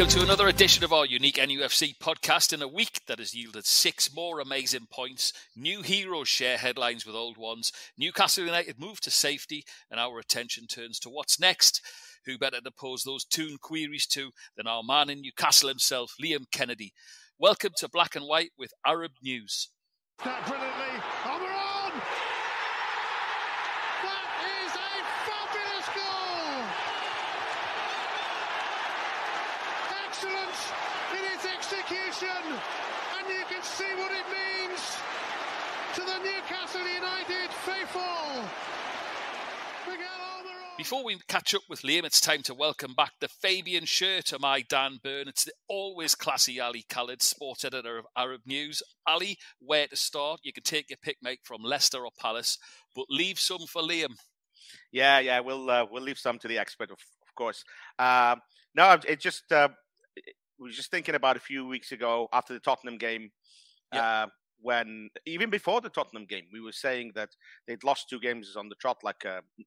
Welcome to another edition of our unique NUFC podcast in a week that has yielded 6 more amazing points. New heroes share headlines with old ones. Newcastle United move to safety, and our attention turns to what's next. Who better to pose those toon queries to than our man in Newcastle himself, Liam Kennedy. Welcome to Black and White with Arab News. That brilliantly. On. That is a fabulous goal. Excellence in its execution, and you can see what it means to the Newcastle United faithful. Before we catch up with Liam, it's time to welcome back the Fabian shirt to my Dan Byrne. It's the always classy Ali Khaled, sports editor of Arab News. Ali, where to start? You can take your pick, mate, from Leicester or Palace, but leave some for Liam. Yeah, we'll leave some to the expert, of course. No, it just we were just thinking about a few weeks ago after the Tottenham game. When even before the Tottenham game, we were saying that they'd lost 2 games on the trot, like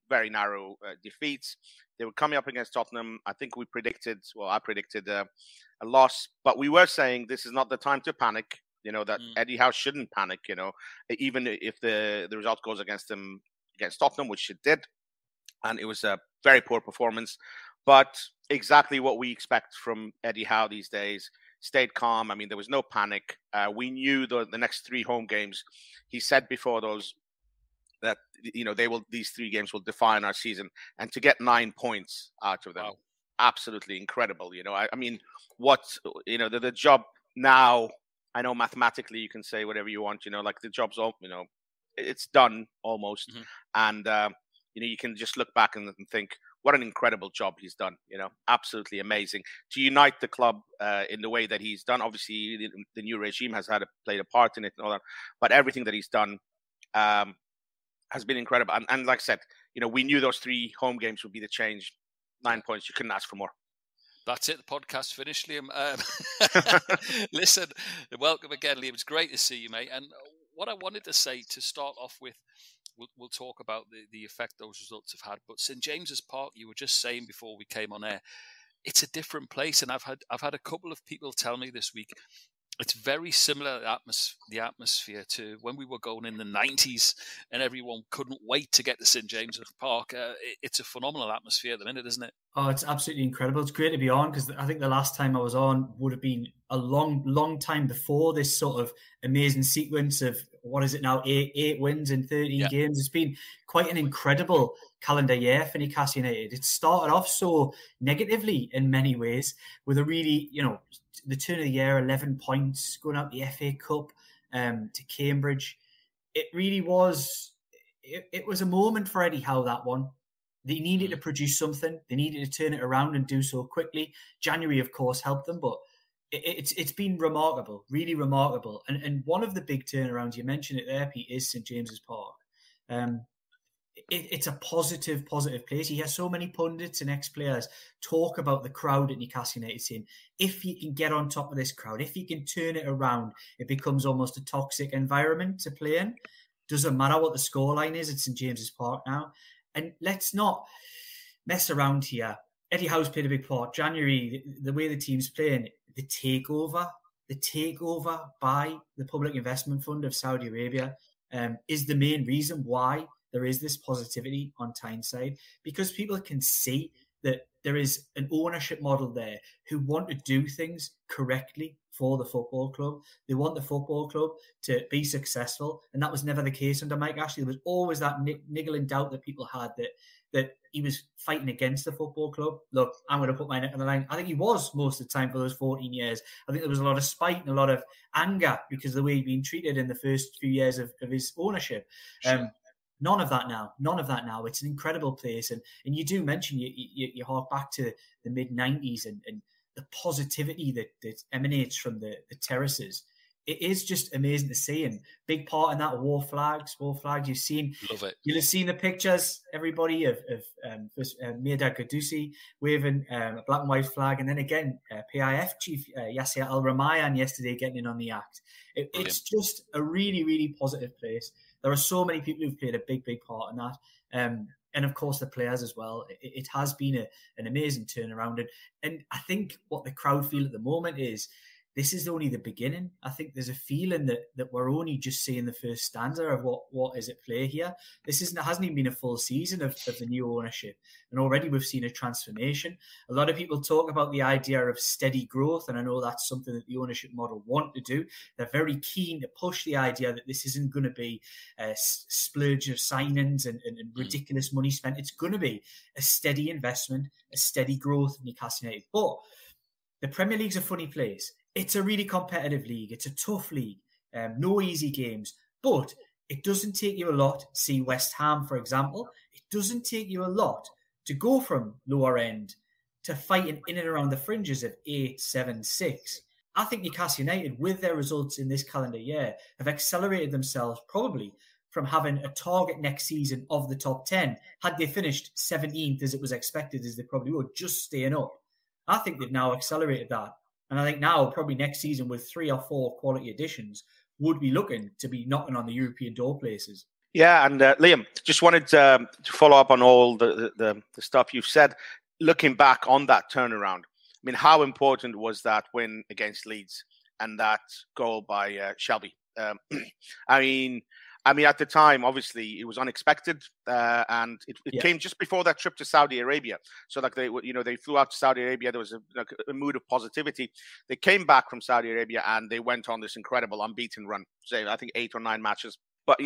very narrow defeats. They were coming up against Tottenham. I think I predicted a loss, but we were saying this is not the time to panic. You know, that Eddie Howe shouldn't panic, you know, even if the result goes against them, against Tottenham, which it did. And it was a very poor performance, but exactly what we expect from Eddie Howe these days. Stayed calm. I mean, there was no panic. We knew the next 3 home games. He said before those that, you know, these 3 games will define our season, and to get 9 points out of them, wow. Absolutely incredible. You know, I mean, the job now, I know mathematically you can say whatever you want, you know, like the job's all, you know, it's done almost. And, you know, you can just look back and think, what an incredible job he's done, you know, absolutely amazing. To unite the club in the way that he's done, obviously the new regime has played a part in it and all that, but everything that he's done has been incredible. And like I said, you know, we knew those 3 home games would be the change. 9 points, you couldn't ask for more. That's it, the podcast finished, Liam. Listen, welcome again, Liam. It's great to see you, mate. And what I wanted to say to start off with, we'll talk about the effect those results have had. But St James's Park, you were just saying before we came on air, it's a different place. And I've had a couple of people tell me this week, it's very similar, the atmosphere to when we were going in the 90s and everyone couldn't wait to get to St James's Park. It's a phenomenal atmosphere at the minute, isn't it? Oh, it's absolutely incredible. It's great to be on, because I think the last time I was on would have been a long time before this sort of amazing sequence of, what is it now, 8 wins in 13 games. It's been quite an incredible calendar year for Newcastle United. It started off so negatively in many ways with a really, you know, the turn of the year, 11 points, going out the FA Cup to Cambridge. It really was, it was a moment for Eddie Howe, that one. They needed to produce something. They needed to turn it around and do so quickly. January, of course, helped them, but it's been remarkable, really remarkable. And one of the big turnarounds, you mentioned it there, Pete, is St James's Park. It's a positive place. You hear so many pundits and ex-players talk about the crowd at Newcastle United, saying, if you can get on top of this crowd, if you can turn it around, it becomes almost a toxic environment to play in. Doesn't matter what the scoreline is at St James's Park now. And let's not mess around here. Eddie Howe's played a big part. January, the way the team's playing, the takeover by the Public Investment Fund of Saudi Arabia is the main reason why there is this positivity on Tyneside, because people can see that there is an ownership model there who want to do things correctly for the football club. They want the football club to be successful, and that was never the case under Mike Ashley. There was always that niggling doubt that people had that he was fighting against the football club. Look, I'm going to put my neck on the line. I think he was most of the time for those 14 years. I think there was a lot of spite and a lot of anger because of the way he'd been treated in the first few years of his ownership. Sure. None of that now. It's an incredible place. And you do mention, you hark back to the mid-90s and the positivity that emanates from the terraces. It is just amazing to see. And big part in that war flags. You've seen, love it. You'll have seen the pictures, everybody, of Mirdad Qadusi waving a black and white flag. And then again, PIF chief Yasser Al-Ramayan yesterday getting in on the act. It's just a really, really positive place. There are so many people who've played a big part in that. And of course, the players as well. It has been an amazing turnaround. And I think what the crowd feel at the moment is this is only the beginning. I think there's a feeling that we're only just seeing the first stanza of what is at play here. Hasn't even been a full season of the new ownership. And already we've seen a transformation. A lot of people talk about the idea of steady growth. And I know that's something that the ownership model want to do. They're very keen to push the idea that this isn't going to be a splurge of signings and ridiculous money spent. It's going to be a steady investment, a steady growth of Newcastle United. But the Premier League's a funny place. It's a really competitive league. It's a tough league. No easy games. But it doesn't take you a lot. See West Ham, for example. It doesn't take you a lot to go from lower end to fighting in and around the fringes of 8, 7, 6. I think Newcastle United, with their results in this calendar year, have accelerated themselves probably from having a target next season of the top 10. Had they finished 17th as it was expected, as they probably would, just staying up. I think they've now accelerated that. And I think now, probably next season, with 3 or 4 quality additions, would be looking to be knocking on the European door places. Yeah, and Liam, just wanted to follow up on all the stuff you've said. Looking back on that turnaround, I mean, how important was that win against Leeds and that goal by Shelby? I mean, at the time, obviously, it was unexpected, and it came just before that trip to Saudi Arabia. So, like they flew out to Saudi Arabia. There was a mood of positivity. They came back from Saudi Arabia and they went on this incredible unbeaten run. Say, I think 8 or 9 matches. But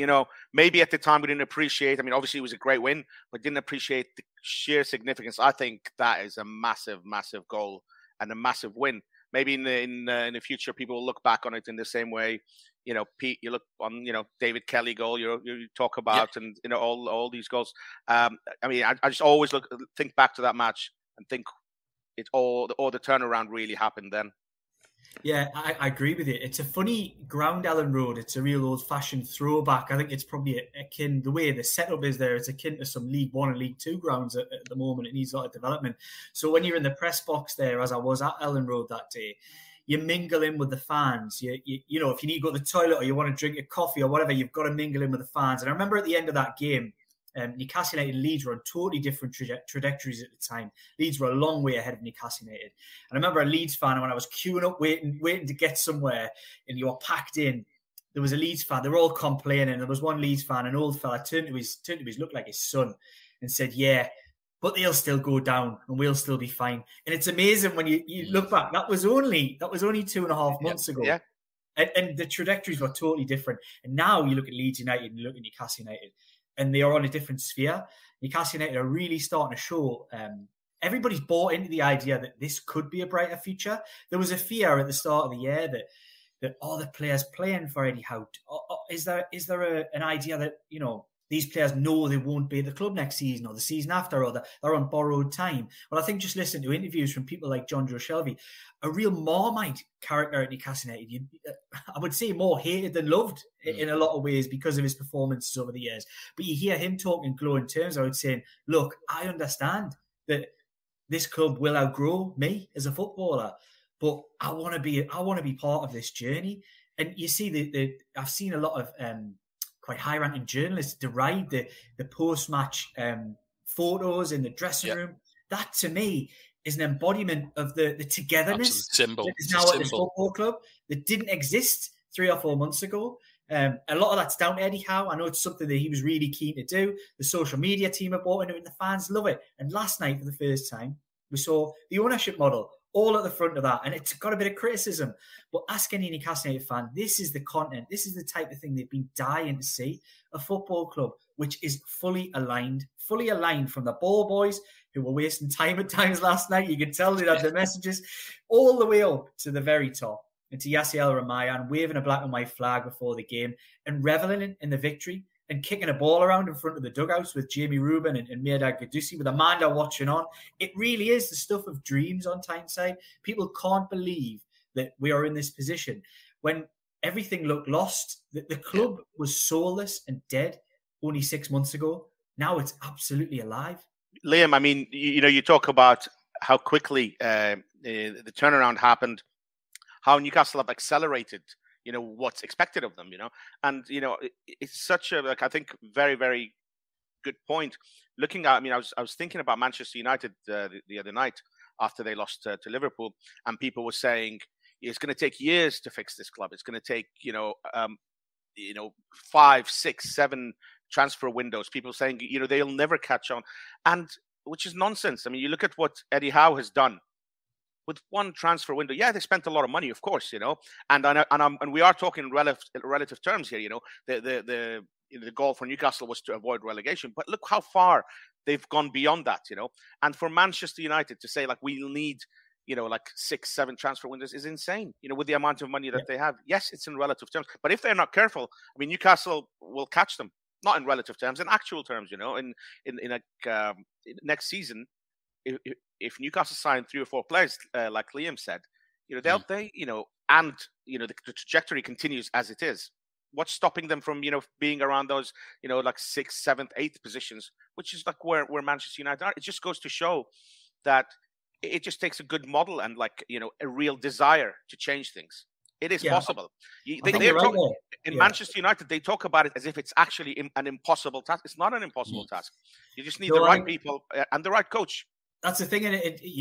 maybe at the time we didn't appreciate. I mean, obviously it was a great win, but didn't appreciate the sheer significance. I think that is a massive, massive goal and a massive win. Maybe in the future, people will look back on it in the same way. Pete, you look on, David Kelly goal, you talk about, and, all these goals. I mean, I just always think back to that match and think all the turnaround really happened then. Yeah, I agree with you. It's a funny ground, Ellen Road. It's a real old-fashioned throwback. I think it's probably akin, the way the setup is there, it's akin to some League One and League Two grounds at the moment. It needs a lot of development. So when you're in the press box there, as I was at Ellen Road that day, you mingle in with the fans. You know, if you need to go to the toilet or you want to drink a coffee or whatever, you've got to mingle in with the fans. And I remember at the end of that game, Newcastle United and Leeds were on totally different trajectories at the time. Leeds were a long way ahead of Newcastle United. And I remember a Leeds fan, when I was queuing up, waiting to get somewhere, and you were packed in, there was a Leeds fan. They were all complaining. There was one Leeds fan, an old fella, turned to his looked like his son, and said, "Yeah, but they'll still go down and we'll still be fine." And it's amazing when you look back. That was only 2.5 months ago. Yeah. And the trajectories were totally different. And now you look at Leeds United and you look at Newcastle United, and they are on a different sphere. Newcastle United are really starting to show. Everybody's bought into the idea that this could be a brighter future. There was a fear at the start of the year that all the players playing for Eddie Howe, is there an idea that, these players know they won't be at the club next season or the season after, or they're on borrowed time? Well, I think just listening to interviews from people like John Joe Shelby, a real Marmite character at Newcastle United, I would say more hated than loved in a lot of ways because of his performances over the years. But you hear him talk in glowing terms, I would say, look, I understand that this club will outgrow me as a footballer, but I want to be part of this journey. And you see, I've seen a lot of quite high-ranking journalists deride the post-match photos in the dressing room. That, to me, is an embodiment of the togetherness symbol that is now at this football club that didn't exist 3 or 4 months ago. A lot of that's down to Eddie Howe. I know it's something that he was really keen to do. The social media team have bought into it, and the fans love it. And last night, for the first time, we saw the ownership model all at the front of that, and it's got a bit of criticism. But ask any Newcastle United fan, this is the content, this is the type of thing they've been dying to see. A football club which is fully aligned from the ball boys who were wasting time at times last night. You could tell they had the messages all the way up to the very top. And to Yasser El-Ramayan waving a black and white flag before the game and reveling in the victory and kicking a ball around in front of the dugouts with Jamie Rubin and Mirdad Gadusi with Amanda watching on. It really is the stuff of dreams on Tyneside. People can't believe that we are in this position. When everything looked lost, the club was soulless and dead only 6 months ago. Now it's absolutely alive. Liam, I mean, you talk about how quickly the turnaround happened, how Newcastle have accelerated what's expected of them, and, it's such a, I think, very, very good point. Looking at, I mean, I was thinking about Manchester United the other night after they lost to Liverpool, and people were saying it's going to take years to fix this club. It's going to take 5, 6, 7 transfer windows. People saying they'll never catch on, and which is nonsense. I mean, you look at what Eddie Howe has done with one transfer window. Yeah, they spent a lot of money, of course, and we are talking in relative terms here. The goal for Newcastle was to avoid relegation, but look how far they've gone beyond that. And for Manchester United to say like we'll need 6, 7 transfer windows is insane. With the amount of money that they have. Yes, it's in relative terms, but if they're not careful, I mean, Newcastle will catch them. Not in relative terms, in actual terms. In next season, if Newcastle sign 3 or 4 players, like Liam said, and the trajectory continues as it is. What's stopping them from being around those like 6th, 7th, 8th positions, which is like where Manchester United are? It just goes to show that it just takes a good model and a real desire to change things. It is possible. Manchester United, they talk about it as if it's actually an impossible task. It's not an impossible task. You just need the right people and the right coach. That's the thing, and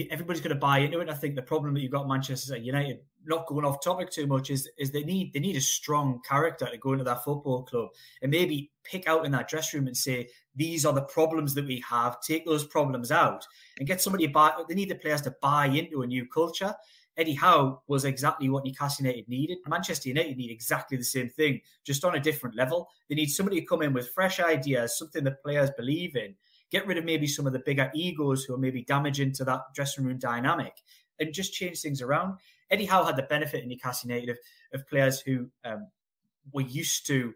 everybody's going to buy into it. I think the problem that you've got Manchester United, not going off topic too much, is they need a strong character to go into that football club and maybe pick out in that dressing room and say, these are the problems that we have, take those problems out and get somebody to buy. They need the players to buy into a new culture. Eddie Howe was exactly what Newcastle United needed. Manchester United need exactly the same thing, just on a different level. They need somebody to come in with fresh ideas, something that players believe in. Get rid of maybe some of the bigger egos who are maybe damaging to that dressing room dynamic and just change things around. Eddie Howe had the benefit in Newcastle United of players who were used to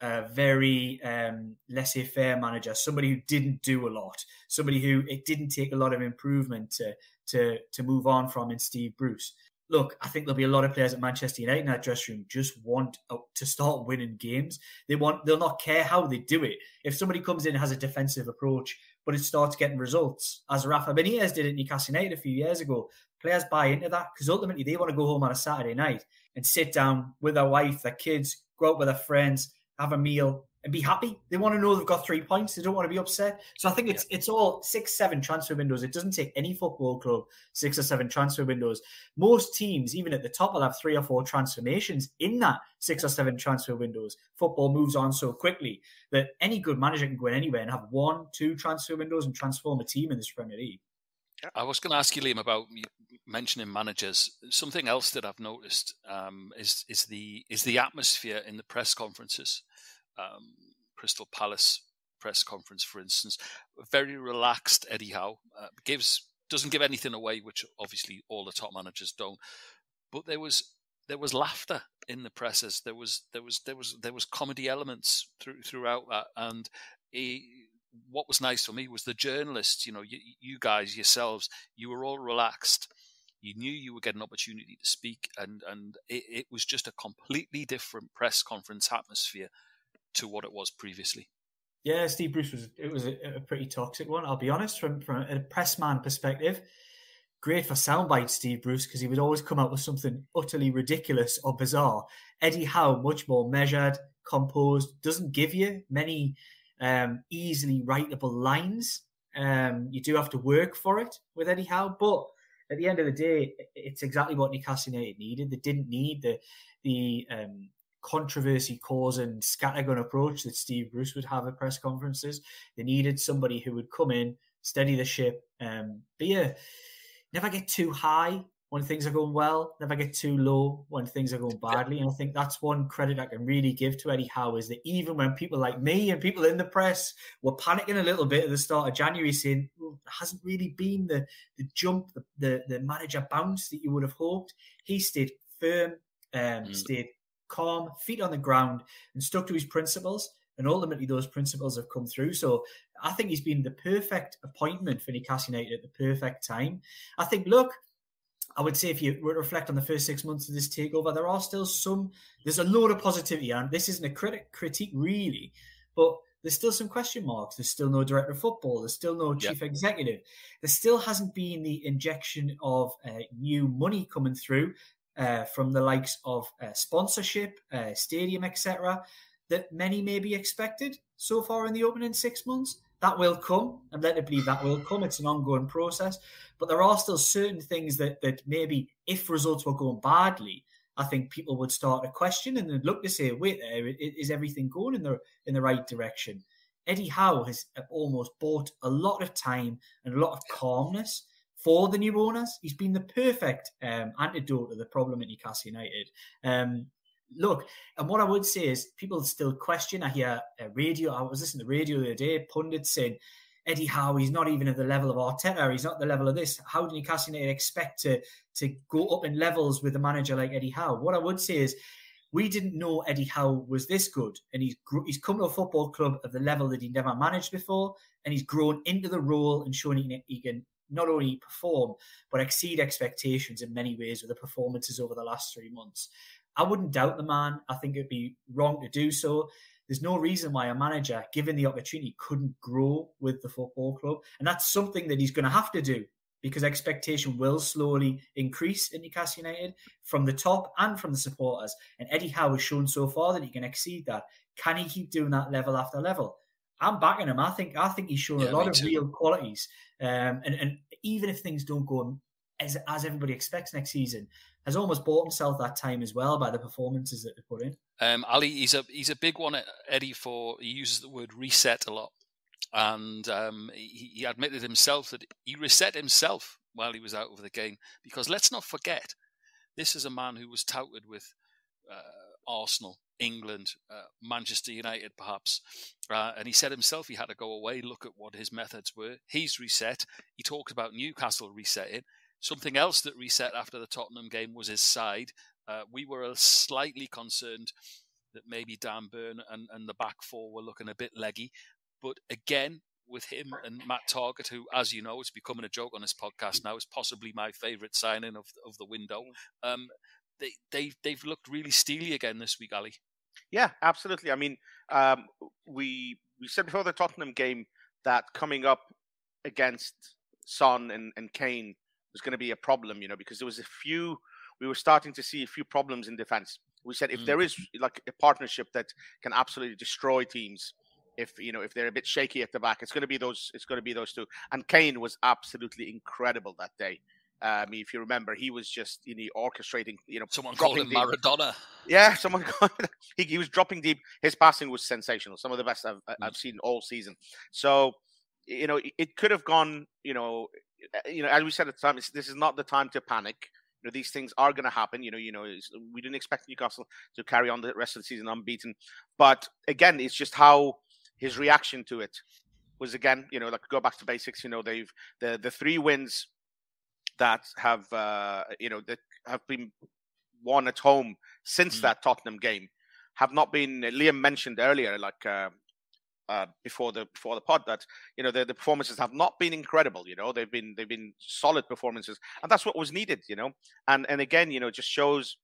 a very laissez-faire manager, somebody who didn't do a lot, somebody who it didn't take a lot of improvement to move on from in Steve Bruce. Look, I think there'll be a lot of players at Manchester United in that dressing room just want to start winning games. They'll not care how they do it. If somebody comes in and has a defensive approach, but it starts getting results, as Rafa Benitez did at Newcastle United a few years ago, players buy into that because ultimately they want to go home on a Saturday night and sit down with their wife, their kids, go out with their friends, have a meal and be happy. They want to know they've got 3 points. They don't want to be upset. So I think it's all 6, 7 transfer windows. It doesn't take any football club 6 or 7 transfer windows. Most teams, even at the top, will have 3 or 4 transformations in that 6 or 7 transfer windows. Football moves on so quickly that any good manager can go in anywhere and have 1, 2 transfer windows and transform a team in this Premier League. I was going to ask you, Liam, about mentioning managers. Something else that I've noticed is the atmosphere in the press conferences. Crystal Palace press conference, for instance, very relaxed. Eddie Howe doesn't give anything away, which obviously all the top managers don't. But there was laughter in the presses. There was comedy elements throughout that, and what was nice for me was the journalists. You guys yourselves, you were all relaxed. You knew you were getting an opportunity to speak, and it was just a completely different press conference atmosphere to what it was previously. Yeah, Steve Bruce was a pretty toxic one, I'll be honest, from a press man perspective. Great for soundbites, Steve Bruce, because he would always come out with something utterly ridiculous or bizarre. Eddie Howe, much more measured, composed, doesn't give you many easily writable lines. You do have to work for it with Eddie Howe, but at the end of the day, it's exactly what Newcastle United needed. They didn't need the controversy-causing scattergun approach that Steve Bruce would have at press conferences. They needed somebody who would come in, steady the ship, never get too high when things are going well, never get too low when things are going badly. And I think that's one credit I can really give to Eddie Howe, is that even when people like me and people in the press were panicking a little bit at the start of January, saying, well, there hasn't really been the jump, the manager bounce that you would have hoped, he stayed firm, stayed calm, feet on the ground, and stuck to his principles. And ultimately, those principles have come through. So I think he's been the perfect appointment for Newcastle United at the perfect time. I think, look, I would say if you were to reflect on the first 6 months of this takeover, there are still there's a load of positivity. And this isn't a critique, really, but there's still some question marks. There's still no director of football. There's still no chief executive. There still hasn't been the injection of new money coming through from the likes of sponsorship, stadium, etc., that many maybe expected so far in the opening 6 months. that will come. I'm led to believe that will come. It's an ongoing process. But there are still certain things that maybe if results were going badly, I think people would start to question and look to say, wait, is everything going in the right direction? Eddie Howe has almost bought a lot of time and a lot of calmness for the new owners. He's been the perfect antidote to the problem at Newcastle United. Look, and what I would say is people still question. I hear radio. I was listening to the radio the other day, pundits saying, Eddie Howe, he's not even at the level of Arteta. He's not at the level of this. How do Newcastle United expect to go up in levels with a manager like Eddie Howe? What I would say is we didn't know Eddie Howe was this good. And he's come to a football club of the level that he never managed before. And he's grown into the role and shown he can not only perform, but exceed expectations in many ways with the performances over the last 3 months. I wouldn't doubt the man. I think it'd be wrong to do so. There's no reason why a manager, given the opportunity, couldn't grow with the football club. And that's something that he's going to have to do because expectation will slowly increase in Newcastle United from the top and from the supporters. And Eddie Howe has shown so far that he can exceed that. Can he keep doing that level after level? I'm backing him. I think he's shown a lot of real qualities. And even if things don't go as everybody expects next season, has almost bought himself that time as well by the performances that they put in. Ali, he's a big one, Eddie, he uses the word reset a lot. And he admitted himself that he reset himself while he was out of the game. Because let's not forget, this is a man who was touted with Arsenal, England, Manchester United perhaps. And he said himself he had to go away, look at what his methods were. He's reset. He talked about Newcastle resetting. Something else that reset after the Tottenham game was his side. We were slightly concerned that maybe Dan Burn and the back four were looking a bit leggy. But again, with him and Matt Targett, who, as you know, is becoming a joke on this podcast now, is possibly my favourite signing of the window. They've looked really steely again this week, Ali. Yeah, absolutely. I mean, we said before the Tottenham game that coming up against Son and Kane was going to be a problem, because there was we were starting to see a few problems in defense. We said if there is like a partnership that can absolutely destroy teams, if they're a bit shaky at the back, it's going to be those two. And Kane was absolutely incredible that day. I mean, if you remember, he was just orchestrating. Someone called him Maradona. Yeah, he was dropping deep. His passing was sensational. Some of the best I've seen all season. So it could have gone. As we said at the time, this is not the time to panic. These things are going to happen. We didn't expect Newcastle to carry on the rest of the season unbeaten. But again, it's just how his reaction to it was. Again, go back to basics. They've the 3 wins that have that have been won at home since that Tottenham game have not been. Liam mentioned earlier, before the pod, that the performances have not been incredible. They've been solid performances, and that's what was needed. And again, just shows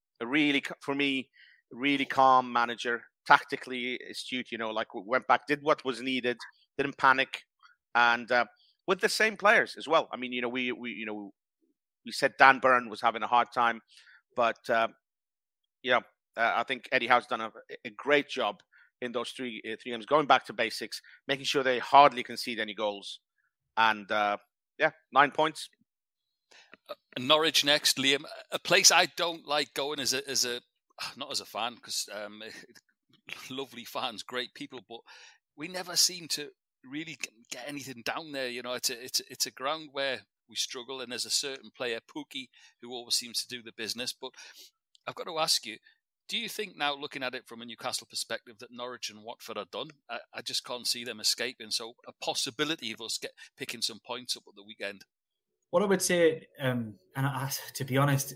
for me, really calm manager, tactically astute. Went back, did what was needed, didn't panic, and with the same players as well. I mean, we said Dan Burn was having a hard time, but I think Eddie Howe's done a great job in those three games, going back to basics, making sure they hardly concede any goals. And 9 points. Norwich next, Liam. A place I don't like going as a not as a fan, because lovely fans, great people, but we never seem to really get anything down there. It's a ground where we struggle, and there's a certain player, Pookie, who always seems to do the business. But I've got to ask you, do you think now, looking at it from a Newcastle perspective, that Norwich and Watford are done? I just can't see them escaping. So a possibility of us picking some points up at the weekend. What I would say, to be honest,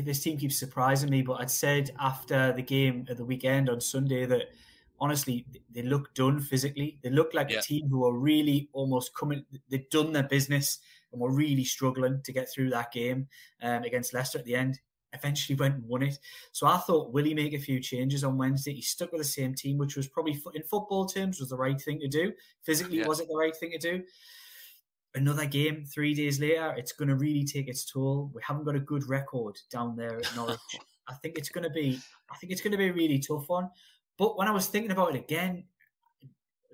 this team keeps surprising me, but I'd said after the game at the weekend on Sunday that, honestly, they look done physically. They look like a team who are really almost coming. They've done their business and were really struggling to get through that game against Leicester at the end. Eventually went and won it. So I thought, will he make a few changes on Wednesday? He stuck with the same team, which was probably, in football terms, was the right thing to do. Physically, was it the right thing to do? Another game 3 days later, it's going to really take its toll. We haven't got a good record down there at Norwich. I think it's going to be a really tough one. But when I was thinking about it again,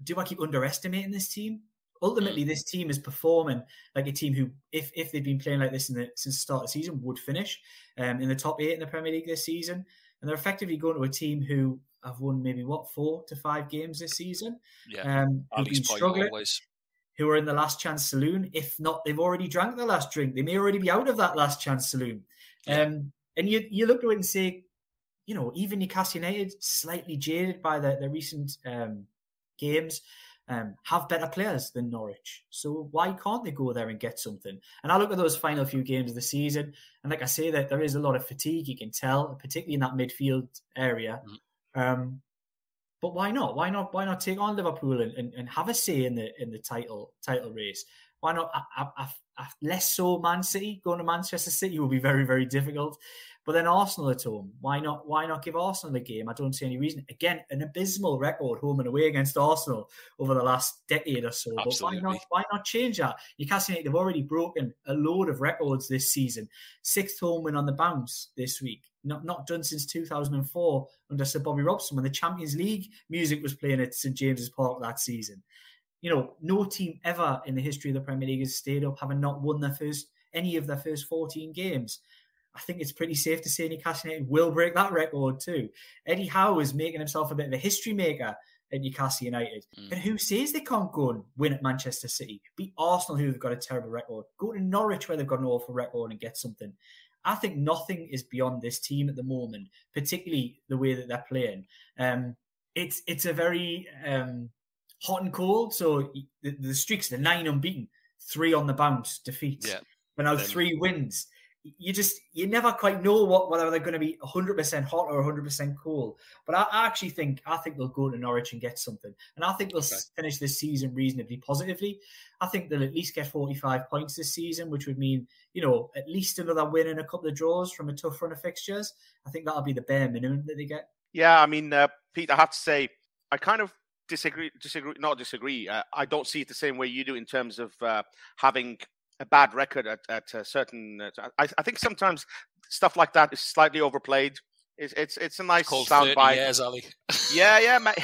do I keep underestimating this team? ultimately this team is performing like a team who, if they'd been playing like this since the start of the season, would finish in the top 8 in the Premier League this season. And they're effectively going to a team who have won maybe 4 to 5 games this season. Who've been struggling, who are in the last chance saloon. If not, they've already drank the last drink. They may already be out of that last chance saloon. And you look at it and say, you know, even Newcastle United, slightly jaded by the recent games, have better players than Norwich. So why can't they go there and get something? And I look at those final few games of the season, and like I say, that there is a lot of fatigue, you can tell, particularly in that midfield area. But why not? Why not take on Liverpool and have a say in the title race? Why not? Less so Man City. Going to Manchester City will be very, very difficult. But then Arsenal at home. Why not give Arsenal a game? I don't see any reason. Again, an abysmal record home and away against Arsenal over the last decade or so. Absolutely. But why not change that? Newcastle United have already broken a load of records this season. 6th home win on the bounce this week. Not done since 2004 under Sir Bobby Robson, when the Champions League music was playing at St James's Park that season. You know, no team ever in the history of the Premier League has stayed up having not won any of their first 14 games. I think it's pretty safe to say Newcastle United will break that record too. Eddie Howe is making himself a bit of a history maker at Newcastle United. But who says they can't go and win at Manchester City? Beat Arsenal, who have got a terrible record. Go to Norwich, where they've got an awful record, and get something. I think nothing is beyond this team at the moment, particularly the way that they're playing. It's a very hot and cold. So the streaks, the 9 unbeaten, 3 on the bounce defeats, but now 3 wins. You never quite know whether they're going to be 100% hot or 100% cool. But I actually think they'll go to Norwich and get something, and I think they'll finish this season reasonably positively. I think they'll at least get 45 points this season, which would mean, you know, at least another win and a couple of draws from a tough run of fixtures. I think that'll be the bare minimum that they get. Yeah, I mean, Pete, I have to say, I kind of disagree. I don't see it the same way you do in terms of having a bad record at a certain. I think sometimes stuff like that is slightly overplayed. It's a nice soundbite. Years, Ali. Yeah, mate.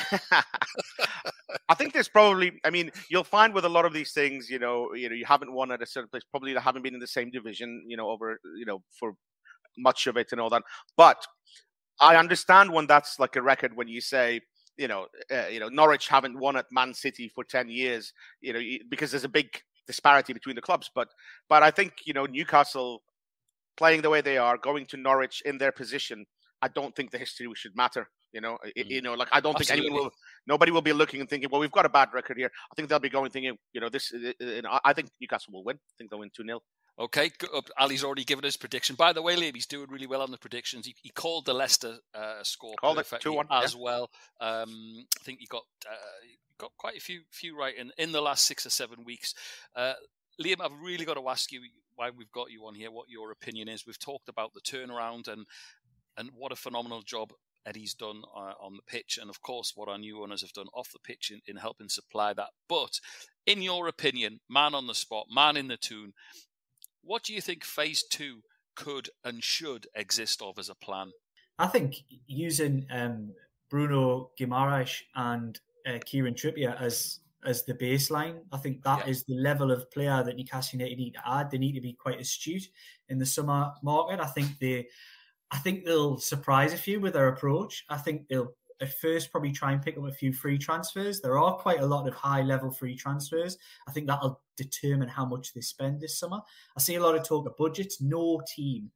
I think there's probably. I mean, you'll find with a lot of these things, you haven't won at a certain place. Probably they haven't been in the same division, for much of it and all that. But I understand when that's like a record when you say, Norwich haven't won at Man City for 10 years, because there's a big disparity between the clubs. But I think, Newcastle playing the way they are, going to Norwich in their position, I don't think the history should matter. I don't think nobody will be looking and thinking, well, we've got a bad record here. I think they'll be going thinking, I think Newcastle will win. I think they'll win 2-0. Okay, Ali's already given his prediction. By the way, Liam, he's doing really well on the predictions. He called the Leicester score perfectly as well. I think he got quite a few right in the last 6 or 7 weeks. Liam, I've really got to ask you why we've got you on here, what your opinion is. We've talked about the turnaround and what a phenomenal job Eddie's done on the pitch, and of course what our new owners have done off the pitch in helping supply that. But in your opinion, man on the spot, man in the tune, what do you think phase 2 could and should exist of as a plan? I think using Bruno Guimaraes and Kieran Trippier as the baseline. I think that is the level of player that Newcastle United need to add. They need to be quite astute in the summer market. I think they'll surprise a few with their approach. I think they'll at first probably try and pick up a few free transfers. There are quite a lot of high-level free transfers. I think that'll determine how much they spend this summer. I see a lot of talk of budgets. No team,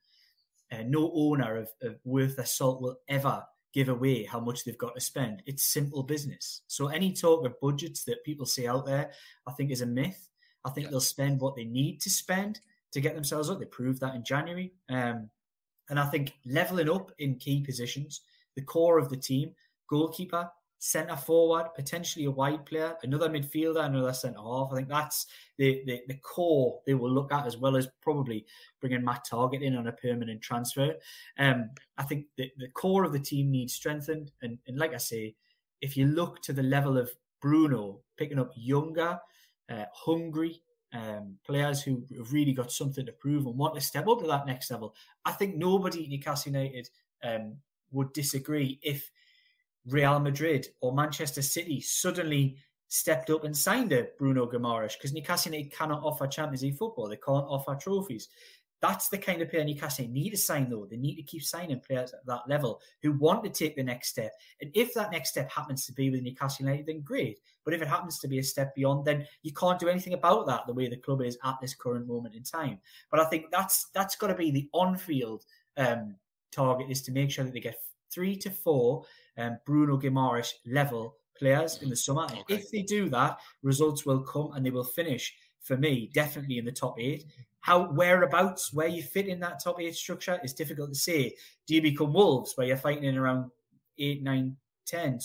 no owner of worth their salt will ever give away how much they've got to spend. It's simple business. So any talk of budgets that people say out there, I think is a myth. I think they'll spend what they need to spend to get themselves up. They proved that in January. And I think levelling up in key positions, the core of the team, goalkeeper, centre forward, potentially a wide player, another midfielder, another centre half. I think that's the core they will look at, as well as probably bringing Matt Targett in on a permanent transfer. I think the core of the team needs strengthened. And like I say, if you look to the level of Bruno, picking up younger, hungry players who have really got something to prove and want to step up to that next level, I think nobody at Newcastle United would disagree if Real Madrid or Manchester City suddenly stepped up and signed a Bruno Guimaraes, because Newcastle United cannot offer Champions League football. They can't offer trophies. That's the kind of player Newcastle need to sign, though. They need to keep signing players at that level who want to take the next step. And if that next step happens to be with Newcastle United, then great. But if it happens to be a step beyond, then you can't do anything about that, the way the club is at this current moment in time. But I think that's got to be the on-field target, is to make sure that they get 3 to 4 Bruno Guimaraes level players in the summer. And if they do that, results will come and they will finish, for me, definitely in the top 8. Where you fit in that top 8 structure is difficult to say. Do you become Wolves, where you're fighting in around 8, 9, 10,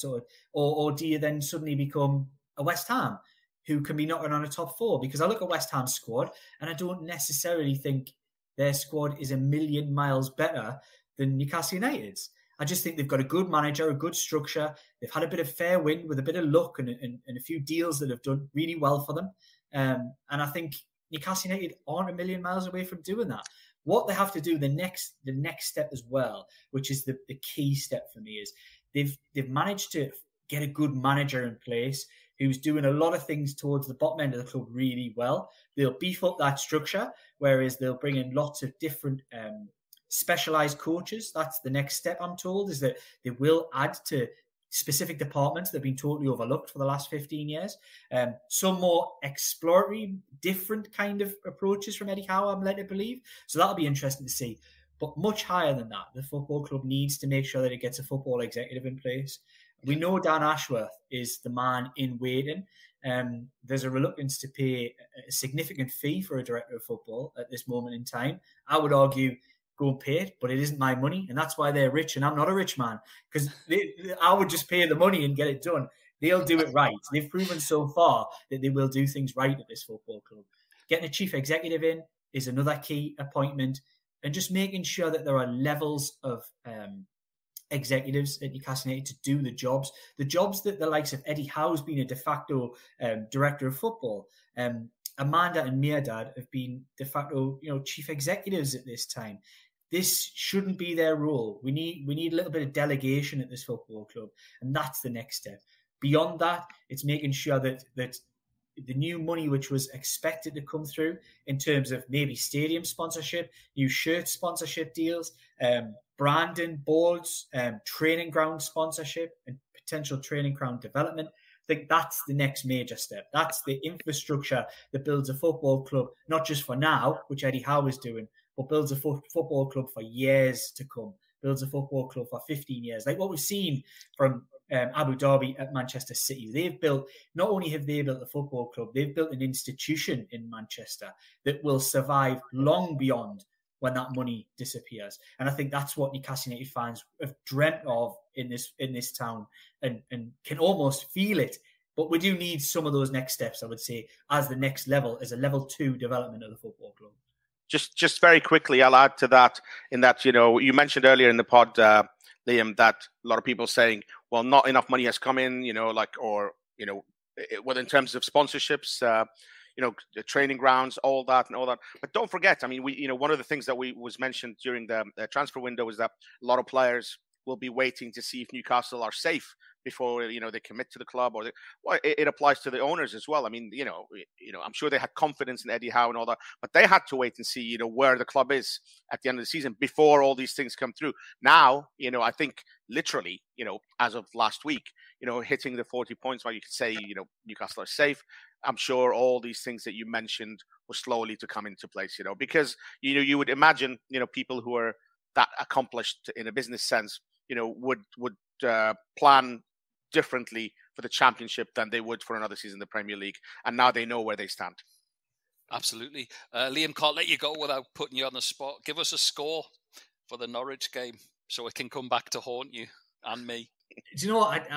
or do you then suddenly become a West Ham, who can be knocking on a top 4? Because I look at West Ham's squad, and I don't necessarily think their squad is a million miles better than Newcastle United's. I just think they've got a good manager, a good structure. They've had a bit of fair wind with a bit of luck and a few deals that have done really well for them. And I think Newcastle United aren't a million miles away from doing that. What they have to do, the next step as well, which is the key step for me, is they've managed to get a good manager in place who's doing a lot of things towards the bottom end of the club really well. They'll beef up that structure, whereas they'll bring in lots of different specialised coaches. That's the next step, I'm told, is that they will add to specific departments that have been totally overlooked for the last 15 years. Some more exploratory, different kind of approaches from Eddie Howe, I'm led to believe. So that'll be interesting to see. But much higher than that, the football club needs to make sure that it gets a football executive in place. We know Dan Ashworth is the man in waiting. There's a reluctance to pay a significant fee for a director of football at this moment in time. I would argue, go and pay it, but it isn't my money, and that's why they're rich, and I'm not a rich man, because I would just pay the money and get it done. They'll do it right. They've proven so far that they will do things right at this football club. Getting a chief executive in is another key appointment, and just making sure that there are levels of executives at Newcastle United to do the jobs that the likes of Eddie Howe's been a de facto director of football. Amanda and Mirdad have been de facto, chief executives at this time. This shouldn't be their role. We need a little bit of delegation at this football club, and that's the next step. Beyond that, it's making sure that the new money which was expected to come through in terms of maybe stadium sponsorship, new shirt sponsorship deals, branding boards, training ground sponsorship, and potential training ground development. I think that's the next major step. That's the infrastructure that builds a football club, not just for now, which Eddie Howe is doing, but builds a football club for years to come, builds a football club for 15 years. Like what we've seen from Abu Dhabi at Manchester City. Not only have they built a football club, they've built an institution in Manchester that will survive long beyond when that money disappears. And I think that's what Newcastle United fans have dreamt of in this town and can almost feel it. But we do need some of those next steps, I would say, as the next level, as a level 2 development of the football club. Just very quickly, I'll add to that in that, you mentioned earlier in the pod, Liam, that a lot of people saying, well, not enough money has come in, in terms of sponsorships, the training grounds, all that. But don't forget, one of the things that was mentioned during the transfer window is that a lot of players will be waiting to see if Newcastle are safe before they commit to the club, it applies to the owners as well. I'm sure they had confidence in Eddie Howe and all that, but they had to wait and see where the club is at the end of the season before all these things come through. Now, I think literally, as of last week, hitting the 40 points where you could say, Newcastle are safe. I'm sure all these things that you mentioned were slowly to come into place, because you would imagine, people who are that accomplished in a business sense, would plan differently for the Championship than they would for another season in the Premier League. And now they know where they stand. Absolutely. Liam, can't let you go without putting you on the spot. Give us a score for the Norwich game so it can come back to haunt you and me. Do you know what?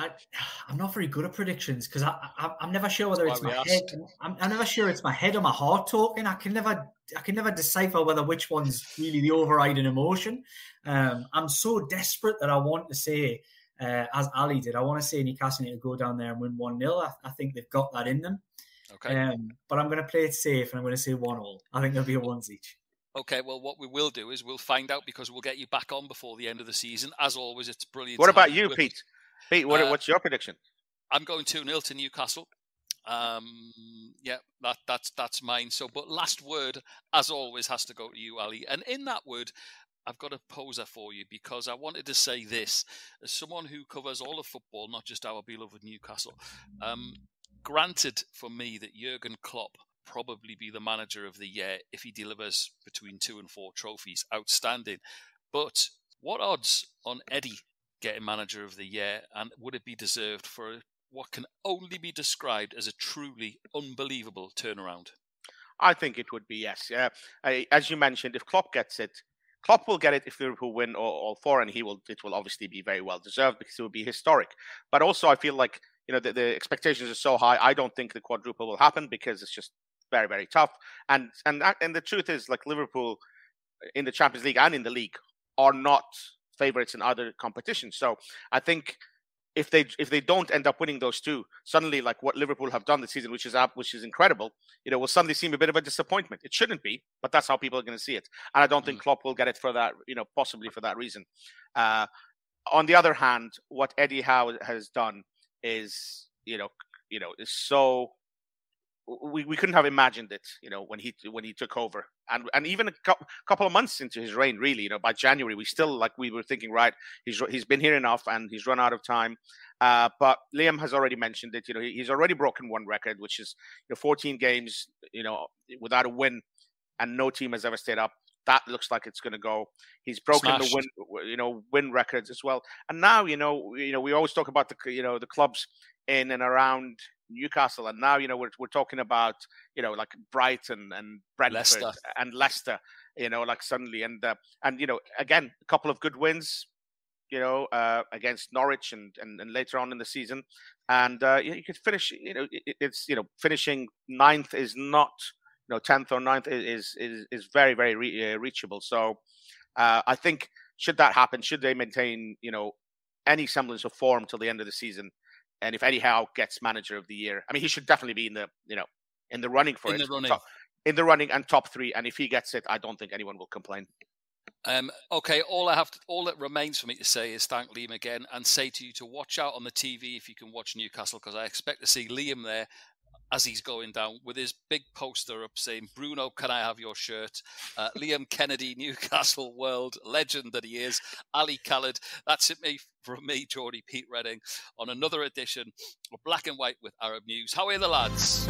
I'm not very good at predictions because I'm never sure whether it's my head. I'm never sure it's my head or my heart talking. I can never decipher which one's really the overriding emotion. I'm so desperate that I want to say, as Ali did, I want to say Newcastle need to go down there and win 1-0. I think they've got that in them. Okay. But I'm going to play it safe and I'm going to say 1-1. I think there'll be a ones each. Okay, well, what we will do is we'll find out because we'll get you back on before the end of the season. As always, it's brilliant. What about you, Pete? Pete, what's your prediction? I'm going 2-0 to Newcastle. Yeah, that's mine. So, but last word, as always, has to go to you, Ali. And in that word, I've got a poser for you, because I wanted to say this as someone who covers all of football, not just our beloved Newcastle. Granted, for me, that Jurgen Klopp probably be the manager of the year if he delivers between 2 and 4 trophies. Outstanding. But what odds on Eddie getting manager of the year, and would it be deserved for what can only be described as a truly unbelievable turnaround? I think it would be yes. Yeah, as you mentioned, if Klopp gets it, Klopp will get it if Liverpool win all 4, and it will obviously be very well deserved because it will be historic. But also, I feel like the expectations are so high. I don't think the quadruple will happen because it's just very, very tough. And the truth is, like, Liverpool in the Champions League and in the league are not favorites in other competitions. So I think if they don't end up winning those 2, suddenly, like what Liverpool have done this season, which is incredible, will suddenly seem a bit of a disappointment. It shouldn't be, but that's how people are going to see it. And I don't think Klopp will get it for that, possibly for that reason. On the other hand, what Eddie Howe has done is, is so. We couldn't have imagined it, when he took over, and even a couple of months into his reign, really, by January, we were thinking, right, he's been here enough, and he's run out of time. But Liam has already mentioned it. He's already broken one record, which is 14 games, without a win, and no team has ever stayed up. That looks like it's going to go. He's broken Smashed. the win records as well. And now, we always talk about the clubs in and around Newcastle, and now we're talking about like Brighton and Brentford and Leicester, like suddenly, and again, a couple of good wins, against Norwich and later on in the season, and you could finish, it's finishing 9th is not 10th or 9th is very, very reachable. So I think should that happen, should they maintain any semblance of form till the end of the season. And if Eddie Howe gets manager of the year, I mean, he should definitely be in the running for it. In the running and top 3. And if he gets it, I don't think anyone will complain. Okay, all that remains for me to say is thank Liam again, and say to you to watch out on the TV if you can watch Newcastle, because I expect to see Liam there as he's going down with his big poster up saying, "Bruno, can I have your shirt?" Liam Kennedy, Newcastle world legend that he is. Ali Khaled. That's it from me, Geordie, Pete Redding, on another edition of Black and White with Arab News. How are the lads?